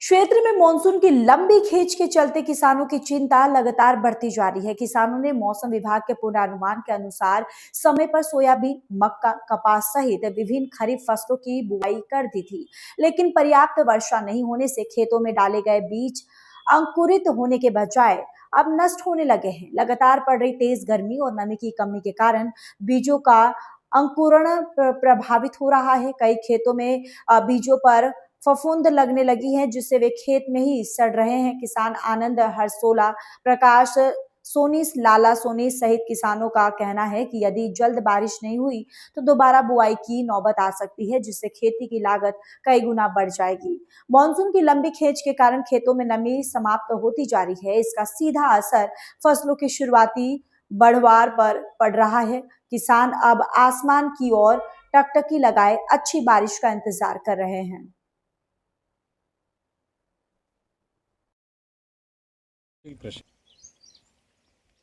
क्षेत्र में मानसून की लंबी खींच के चलते किसानों की चिंता लगातार बढ़ती जा रही है। किसानों ने मौसम विभाग के पूर्वानुमान के अनुसार समय पर सोयाबीन, मक्का, कपास सहित विभिन्न खरीफ फसलों की बुआई कर दी थी, लेकिन पर्याप्त वर्षा नहीं होने से खेतों में डाले गए बीज अंकुरित होने के बजाय अब नष्ट होने लगे हैं। लगातार पड़ रही तेज गर्मी और नमी की कमी के कारण बीजों का अंकुरण प्रभावित हो रहा है। कई खेतों में बीजों पर फफूंद लगने लगी है, जिससे वे खेत में ही सड़ रहे हैं। किसान आनंद हरसोला, प्रकाश सोनीस, लाला सोनीस सहित किसानों का कहना है कि यदि जल्द बारिश नहीं हुई तो दोबारा बुआई की नौबत आ सकती है, जिससे खेती की लागत कई गुना बढ़ जाएगी। मानसून की लंबी खेच के कारण खेतों में नमी समाप्त होती जा रही है। इसका सीधा असर फसलों की शुरुआती बढ़वार पर पड़ रहा है। किसान अब आसमान की ओर टकटकी लगाए अच्छी बारिश का इंतजार कर रहे हैं।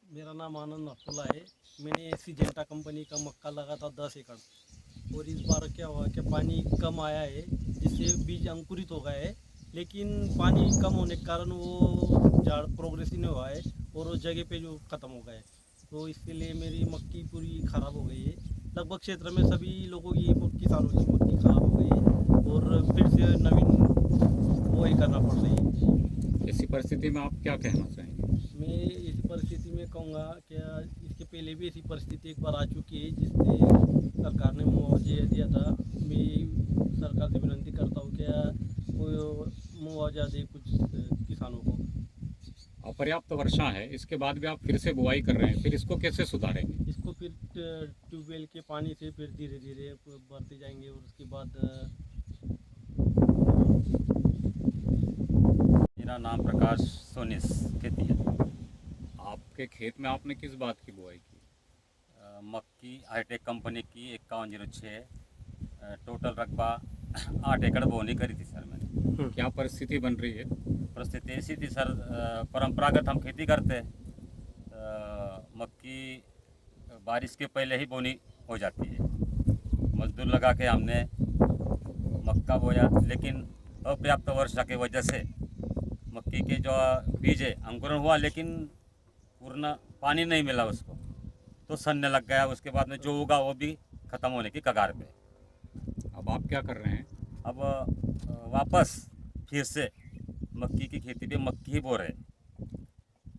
मेरा नाम आनंद अफोला है। मैंने सिजेंटा कंपनी का मक्का लगा था 10 एकड़, और इस बार क्या हुआ कि पानी कम आया है, जिससे बीज अंकुरित हो गए हैं, लेकिन पानी कम होने के कारण वो झाड़ प्रोग्रेस ही नहीं हुआ है और वो जगह पे जो ख़त्म हो गए। तो इसके लिए मेरी मक्की पूरी ख़राब हो गई है। लगभग क्षेत्र में सभी लोगों की किसानों की मक्की ख़राब हो गई है और फिर से नवीन बुआई करना पड़ रही है। ऐसी परिस्थिति में आप क्या कहना चाहेंगे? मैं इस परिस्थिति में कहूँगा कि इसके पहले भी ऐसी परिस्थिति एक बार आ चुकी है, जिससे सरकार ने मुआवजा दिया था। मैं सरकार से विनती करता हूँ कि वो मुआवजा दे कुछ किसानों को। अपर्याप्त वर्षा है, इसके बाद भी आप फिर से बुआई कर रहे हैं, फिर इसको कैसे सुधारेंगे? इसको फिर ट्यूबवेल के पानी से फिर धीरे धीरे बढ़ते जाएंगे और उसके बाद मेरा नाम प्रकाश सोनीस खेती है। आपके खेत में आपने किस बात की बुआई की? मक्की हाईटेक कंपनी की 5106 है। टोटल रकबा 8 एकड़ बोनी करी थी सर मैंने। क्या परिस्थिति बन रही है? परिस्थिति ऐसी थी सर, परंपरागत हम खेती करते हैं। मक्की बारिश के पहले ही बोनी हो जाती है। मजदूर लगा के हमने मक्का बोया, लेकिन अपर्याप्त वर्षा की वजह से मक्की के जो बीज है अंकुरण हुआ, लेकिन पूर्ण पानी नहीं मिला उसको, तो सड़ने लग गया। उसके बाद में जो उगा वो भी ख़त्म होने की कगार पे। अब आप क्या कर रहे हैं? अब वापस फिर से मक्की की खेती पे मक्की ही बो रहे हैं।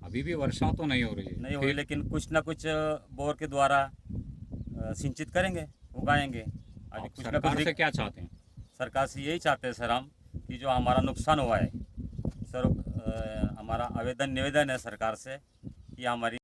अभी भी वर्षा तो नहीं हो रही है? नहीं हुई, लेकिन कुछ ना कुछ बोर के द्वारा सिंचित करेंगे, उगाएंगे। अभी आप कुछ ना सरकार कुछ से क्या चाहते हैं? सरकार से यही चाहते हैं सर हम, कि जो हमारा नुकसान हुआ है सर, हमारा आवेदन निवेदन है सरकार से कि हमारी